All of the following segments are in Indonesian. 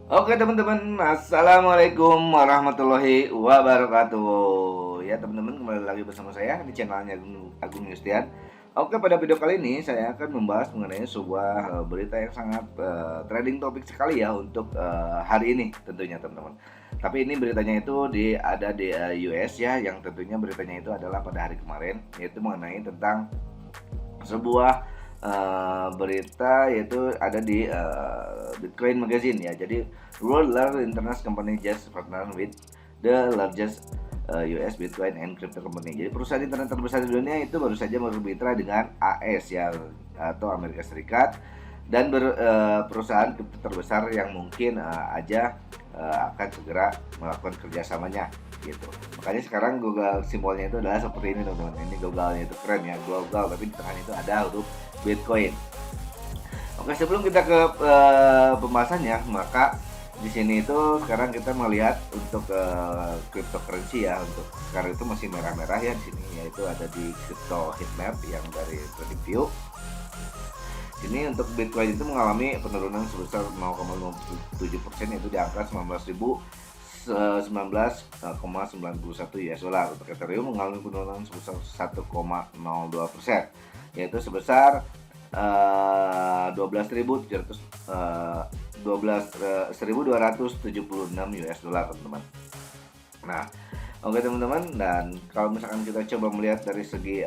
Oke teman-teman, assalamualaikum warahmatullahi wabarakatuh. Ya teman-teman, kembali lagi bersama saya di channelnya Agung Yustian. Oke, pada video kali ini saya akan membahas mengenai sebuah berita yang sangat trending topik sekali ya untuk hari ini tentunya teman-teman. Tapi ini beritanya itu ada di US ya, yang tentunya beritanya itu adalah pada hari kemarin, yaitu mengenai tentang sebuah berita, yaitu ada di Bitcoin Magazine ya. Jadi World Large Internet Company just partner with the largest US Bitcoin and Crypto Company. Jadi perusahaan internet terbesar di dunia itu baru saja bermitra dengan AS ya, atau Amerika Serikat, dan perusahaan kripto terbesar yang mungkin aja akan segera melakukan kerjasamanya gitu. Makanya sekarang Google simbolnya itu adalah seperti ini teman-teman. Ini Google-nya itu keren ya, Google, tapi di tengahnya itu ada huruf Bitcoin. Oke, sebelum kita ke pembahasannya, maka di sini itu sekarang kita melihat untuk cryptocurrency ya. Untuk sekarang itu masih merah-merah ya di sini, yaitu ada di crypto heatmap yang dari TradingView. Ini untuk Bitcoin itu mengalami penurunan sebesar 0,57%, yaitu di angka 19.019,91 US dollar. Untuk Ethereum mengalami penurunan sebesar 1,02%, yaitu sebesar 12.276 US dollar teman-teman. Nah, oke teman-teman, dan kalau misalkan kita coba melihat dari segi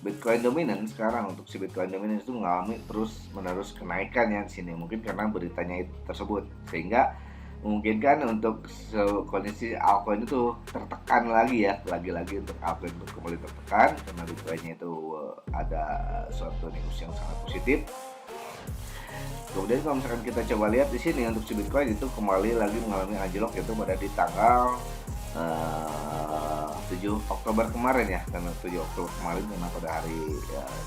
Bitcoin dominan sekarang, untuk si Bitcoin dominan itu mengalami terus menerus kenaikan ya di sini, mungkin karena beritanya itu tersebut, sehingga memungkinkan untuk kondisi altcoin itu tertekan lagi ya, lagi-lagi untuk altcoin itu kembali tertekan karena Bitcoinnya itu ada suatu news yang sangat positif. Kemudian kalau misalkan kita coba lihat di sini untuk si Bitcoin itu kembali lagi mengalami anjlok, yaitu pada di tanggal 7 Oktober kemarin ya. Karena 7 Oktober kemarin, karena pada hari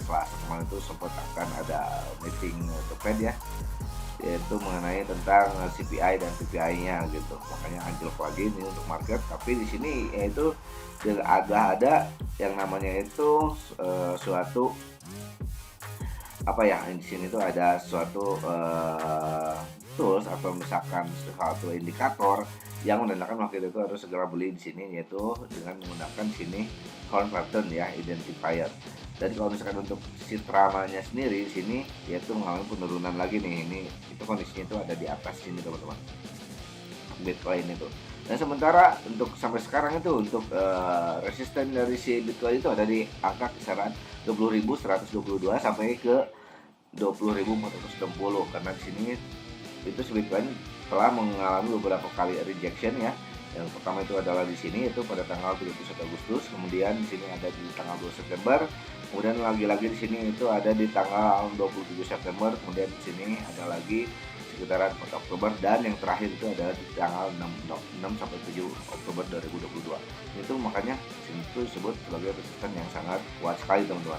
Selasa kemarin itu sempat akan ada meeting The Fed ya, yaitu mengenai tentang CPI dan PPI-nya gitu. Makanya anjlok lagi ini untuk market. Tapi di sini yaitu ada yang namanya itu suatu apa ya, di sini tuh ada suatu tools atau misalkan suatu indikator yang menandakan waktu itu harus segera beli di sini, yaitu dengan menggunakan sini count pattern ya, identifier. Dan kalau misalkan untuk si tramanya sendiri di sini, yaitu mengalami penurunan lagi nih, ini itu kondisinya itu ada di atas sini teman-teman, Bitcoin itu. Dan sementara untuk sampai sekarang itu untuk resisten dari si Bitcoin itu ada di angka kisaran 20.122 sampai ke 20.460, karena di sini itu si Bitcoin telah mengalami beberapa kali rejection ya. Yang pertama itu adalah di sini, itu pada tanggal 31 Agustus, kemudian di sini ada di tanggal 2 September, kemudian lagi-lagi di sini itu ada di tanggal 27 September, kemudian di sini ada lagi sekitaran 4 Oktober, dan yang terakhir itu adalah di tanggal 6 sampai 7 Oktober 2022. Itu makanya sini itu disebut sebagai resisten yang sangat kuat sekali teman-teman.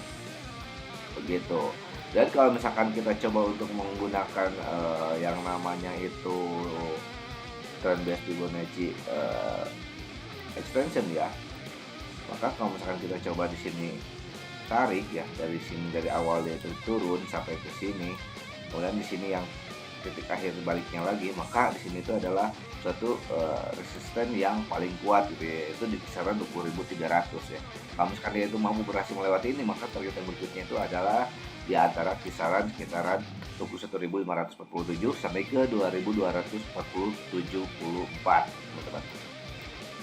Begitu. Dan kalau misalkan kita coba untuk menggunakan yang namanya itu trend-based Fibonacci extension ya, maka kalau misalkan kita coba di sini tarik ya, dari sini, dari awalnya itu turun sampai ke sini, kemudian di sini yang titik akhir baliknya lagi, maka di sini itu adalah suatu resisten yang paling kuat gitu ya, itu di kisaran 20.300 ya. Kalau misalkan dia itu mampu berhasil melewati ini, maka target yang berikutnya itu adalah di antara kisaran sekitaran 21.547 sampai ke 2247,4 teman-teman.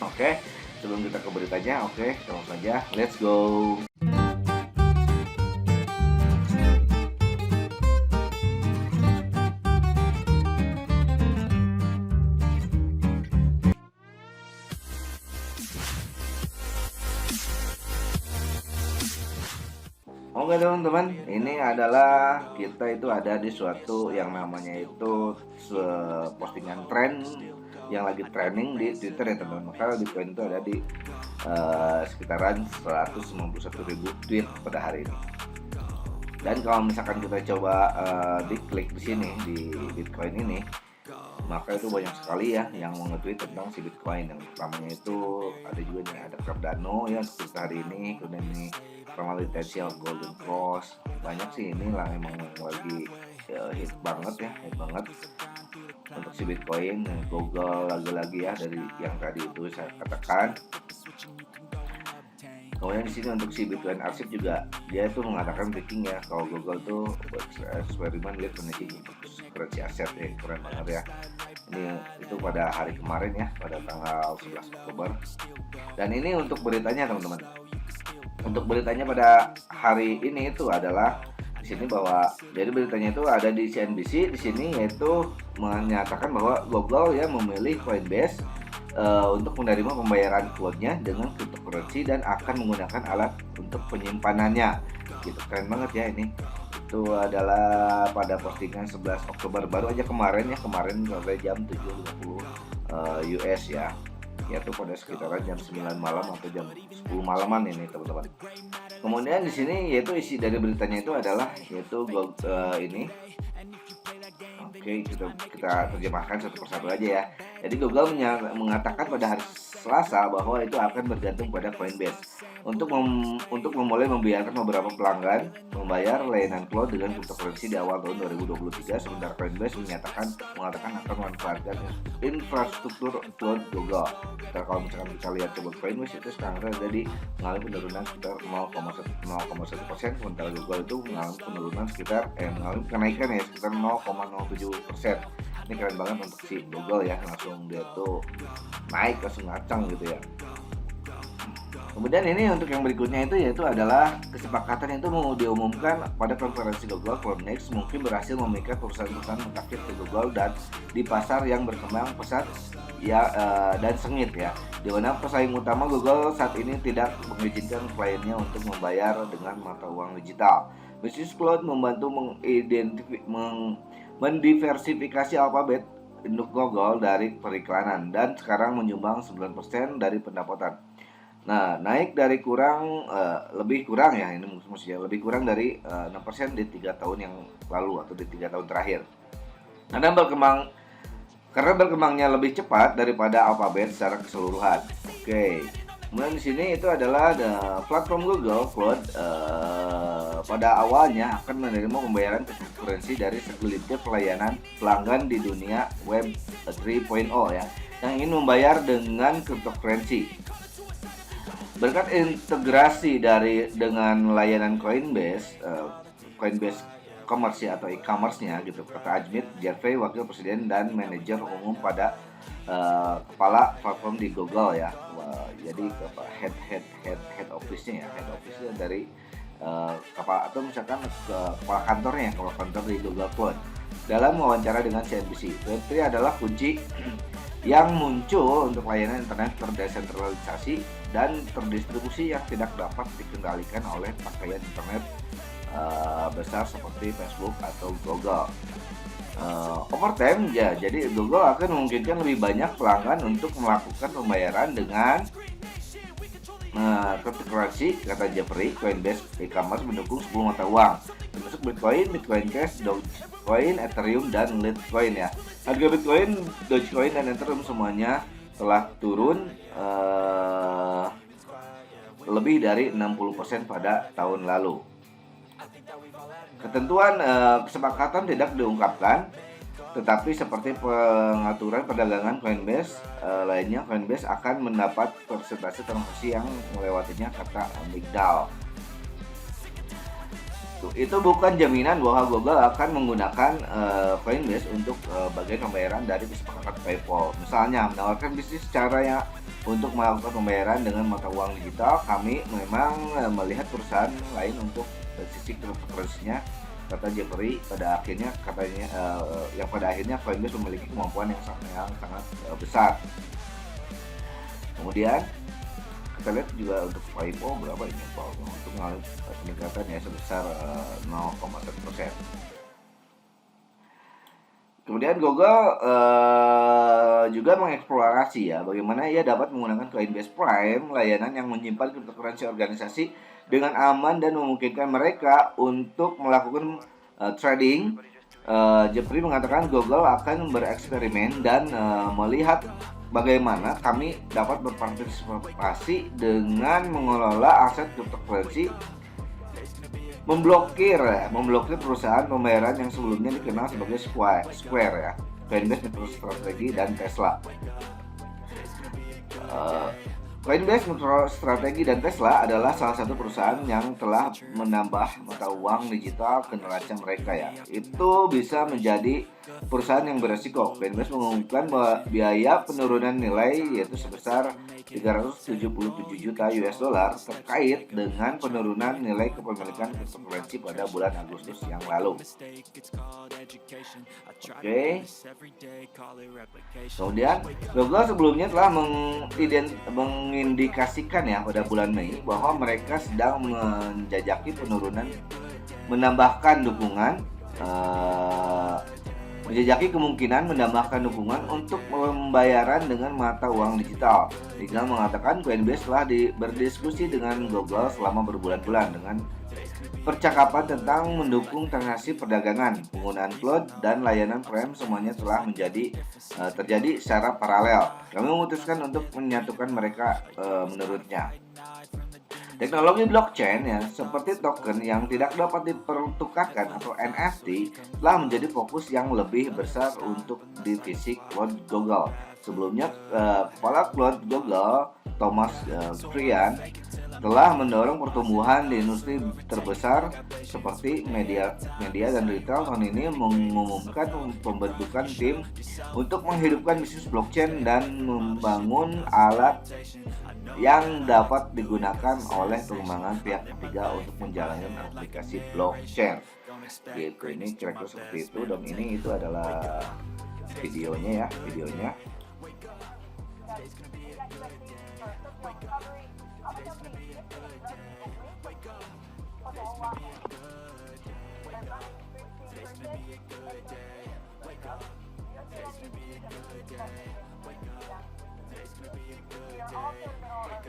Oke, sebelum kita ke beritanya, oke, kita langsung saja, let's go. Oke teman-teman, ini adalah kita itu ada di suatu yang namanya itu postingan tren yang lagi trending di Twitter ya teman-teman. Maka Bitcoin itu ada di sekitaran 191.000 tweet pada hari ini. Dan kalau misalkan kita coba diklik di sini di Bitcoin ini, maka itu banyak sekali ya yang nge-tweet tentang si Bitcoin. Yang pertamanya itu ada juga nih, ada Cardano ya untuk hari ini, kemudian ini Primary Potential Golden Cross, banyak sih ini lah emang lagi hit banget ya, hit banget untuk si Bitcoin. Google lagi-lagi ya dari yang tadi itu saya katakan. Kemudian di sini untuk si Bitcoin Archive juga dia itu mengatakan breaking ya, kalau Google tuh eksperimen lihat menaiki currency aset ya, keren banget ya. Ini itu pada hari kemarin ya, pada tanggal 11 Oktober. Dan ini untuk beritanya teman-teman. Untuk beritanya pada hari ini itu adalah di sini bahwa jadi beritanya itu ada di CNBC di sini, yaitu menyatakan bahwa Google ya memilih Coinbase untuk menerima pembayaran cloud-nya dengan cryptocurrency dan akan menggunakan alat untuk penyimpanannya. Gitu, keren banget ya ini. Itu adalah pada postingan 11 Oktober baru aja kemarin ya, kemarin pada jam 7.50 US ya. Yaitu pada sekitaran jam 9 malam atau jam 10 malaman ini teman-teman. Kemudian di sini yaitu isi dari beritanya itu adalah yaitu ini. Oke, kita terjemahkan satu persatu aja ya. Jadi Google mengatakan pada hari Selasa bahwa itu akan bergantung pada Coinbase untuk memulai membiarkan beberapa pelanggan membayar layanan cloud dengan cryptocurrency di awal tahun 2023, sementara Coinbase mengatakan akan memanfaatkan infrastruktur cloud Google. Nah, kalau misalkan kita lihat coba Coinbase itu sekarang ada mengalami penurunan sekitar 0,1%, sementara Google itu mengalami penurunan mengalami kenaikan ya sekitar 0,07%. Ini keren banget untuk si Google ya, langsung dia tuh naik, langsung ngacang gitu ya. Kemudian ini untuk yang berikutnya itu yaitu adalah kesepakatan itu mau diumumkan pada konferensi Google Cloud Next, mungkin berhasil memikat perusahaan-perusahaan mutakhir ke Google dan di pasar yang berkembang pesat ya dan sengit ya, di mana pesaing utama Google saat ini tidak mengizinkan kliennya untuk membayar dengan mata uang digital. Bisnis Cloud membantu mendiversifikasi alfabet induk Google dari periklanan dan sekarang menyumbang 9% dari pendapatan. Nah, naik dari lebih kurang ya, ini maksudnya lebih kurang dari 6% di 3 tahun yang lalu atau di 3 tahun terakhir. Karena berkembangnya lebih cepat daripada alfabet secara keseluruhan. Oke. Kemudian di sini itu adalah platform Google Cloud pada awalnya akan menerima pembayaran cryptocurrency dari segelintir pelayanan pelanggan di dunia Web 3.0 ya, yang ingin membayar dengan cryptocurrency. Berkat integrasi dengan layanan Coinbase Commerce atau e-commerce-nya gitu, kata Ajit Jarvey, wakil presiden dan manajer umum pada kepala platform di Google ya. Jadi head office-nya dari atau misalkan kepala kantor di Google Cloud. Dalam wawancara dengan CNBC, Web3 adalah kunci yang muncul untuk layanan internet terdesentralisasi dan terdistribusi yang tidak dapat dikendalikan oleh pakaian internet besar seperti Facebook atau Google. Over time ya, jadi Google akan memungkinkan lebih banyak pelanggan untuk melakukan pembayaran dengan cryptocurrency, kata Jeffrey. Coinbase e-commerce mendukung 10 mata uang termasuk Bitcoin, Bitcoin Cash, Dogecoin, Ethereum, dan Litecoin ya. Harga Bitcoin, Dogecoin, dan Ethereum semuanya telah turun lebih dari 60% pada tahun lalu. Ketentuan kesepakatan tidak diungkapkan, tetapi seperti pengaturan perdagangan Coinbase lainnya, Coinbase akan mendapat persentase transaksi yang melewatinya, kata Migdal. Itu bukan jaminan bahwa Google akan menggunakan Coinbase untuk bagian pembayaran dari kesepakatan PayPal. Misalnya menawarkan bisnis caranya untuk melakukan pembayaran dengan mata uang digital. Kami memang melihat perusahaan lain untuk sisi cryptocurrency-nya, kata Jeffrey. Pada akhirnya Coinbase memiliki kemampuan yang sangat besar. Kemudian kita lihat juga untuk PayPal berapa ini untuk mengalami peningkatan ya sebesar 0,1%. Kemudian Google juga mengeksplorasi ya bagaimana ia dapat menggunakan Coinbase Prime, layanan yang menyimpan cryptocurrency organisasi dengan aman dan memungkinkan mereka untuk melakukan trading. Jeffrey mengatakan Google akan bereksperimen dan melihat bagaimana kami dapat berpartisipasi dengan mengelola aset cryptocurrency memblokir perusahaan pembayaran yang sebelumnya dikenal sebagai Square ya, Coinbase, MicroStrategy, dan Tesla. Coinbase, MicroStrategy, dan Tesla adalah salah satu perusahaan yang telah menambah mata uang digital ke neraca mereka ya. Itu bisa menjadi perusahaan yang beresiko. Coinbase mengumumkan biaya penurunan nilai yaitu sebesar 377 juta US dollar terkait dengan penurunan nilai kepemilikan cryptocurrency pada bulan Agustus yang lalu. Oke. Kemudian Google sebelumnya telah mengindikasikan ya pada bulan Mei bahwa mereka sedang menjajaki penurunan, menjajaki kemungkinan menambahkan dukungan untuk pembayaran dengan mata uang digital. Digital mengatakan Coinbase telah berdiskusi dengan Google selama berbulan-bulan dengan percakapan tentang mendukung transaksi perdagangan, penggunaan cloud, dan layanan prem semuanya telah terjadi secara paralel. Kami memutuskan untuk menyatukan mereka menurutnya. Teknologi blockchain ya, seperti token yang tidak dapat dipertukarkan atau NFT telah menjadi fokus yang lebih besar untuk divisi cloud Google. Sebelumnya, kepala cloud Google, Thomas Kurian, telah mendorong pertumbuhan di industri terbesar seperti media dan retail. Tahun ini mengumumkan pembentukan tim untuk menghidupkan bisnis blockchain dan membangun alat yang dapat digunakan oleh pengembangan pihak ketiga untuk menjalankan aplikasi blockchain. Gitu, ini kira-kira seperti itu, dan ini itu adalah videonya.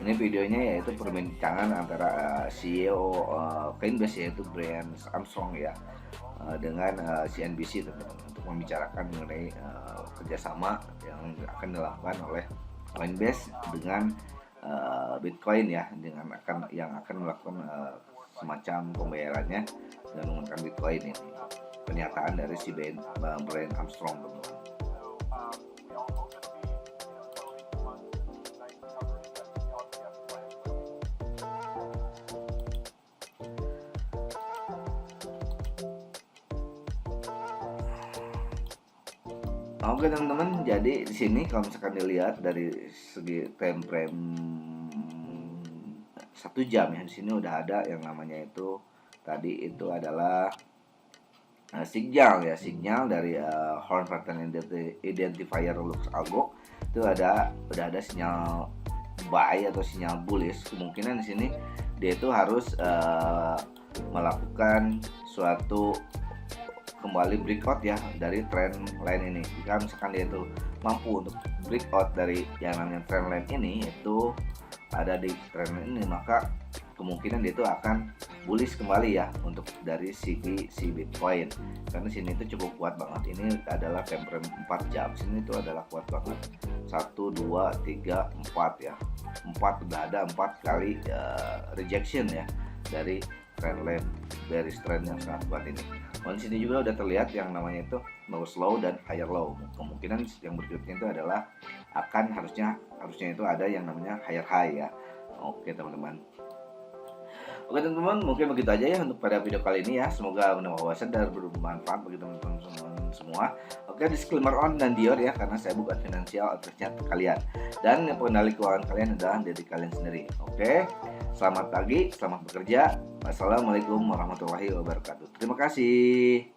Ini videonya yaitu perbincangan antara CEO Coinbase yaitu Brian Armstrong ya dengan CNBC teman-teman untuk membicarakan mengenai kerjasama yang akan dilakukan oleh Coinbase dengan Bitcoin ya, yang akan melakukan semacam pembayarannya dengan menggunakan Bitcoin ini. Pernyataan dari si Brian Armstrong teman-teman. Oke teman-teman, jadi di sini kalau misalkan dilihat dari segi time frame 1 jam ya, di sini udah ada yang namanya itu tadi itu adalah sinyal dari Horn Pattern Identifier Lux Algo. Itu udah ada sinyal buy atau sinyal bullish. Kemungkinan di sini dia itu harus melakukan suatu kembali breakout ya dari trend line ini. Jika misalkan dia itu mampu untuk breakout dari yang namanya trend line ini, itu ada di trend line ini, maka kemungkinan dia itu akan bullish kembali ya untuk dari si Bitcoin. Karena sini itu cukup kuat banget. Ini adalah time frame 4 jam. Sini itu adalah kuat banget. 1 2 3 4 ya. 4 udah ada 4 kali rejection ya dari trend line bearish trend yang sangat kuat ini. Dan sini juga udah terlihat yang namanya itu lowest low dan higher low. Kemungkinan yang berikutnya itu adalah harusnya itu ada yang namanya higher high ya. Oke teman-teman. Oke teman-teman, mungkin begitu aja ya untuk pada video kali ini ya. Semoga menambah wawasan dan bermanfaat bagi teman-teman semua. Oke, disclaimer on dan dior ya, karena saya bukan finansial advisor kalian. Dan yang pengendali keuangan kalian adalah diri kalian sendiri. Oke, selamat pagi, selamat bekerja. Wassalamualaikum warahmatullahi wabarakatuh. Terima kasih.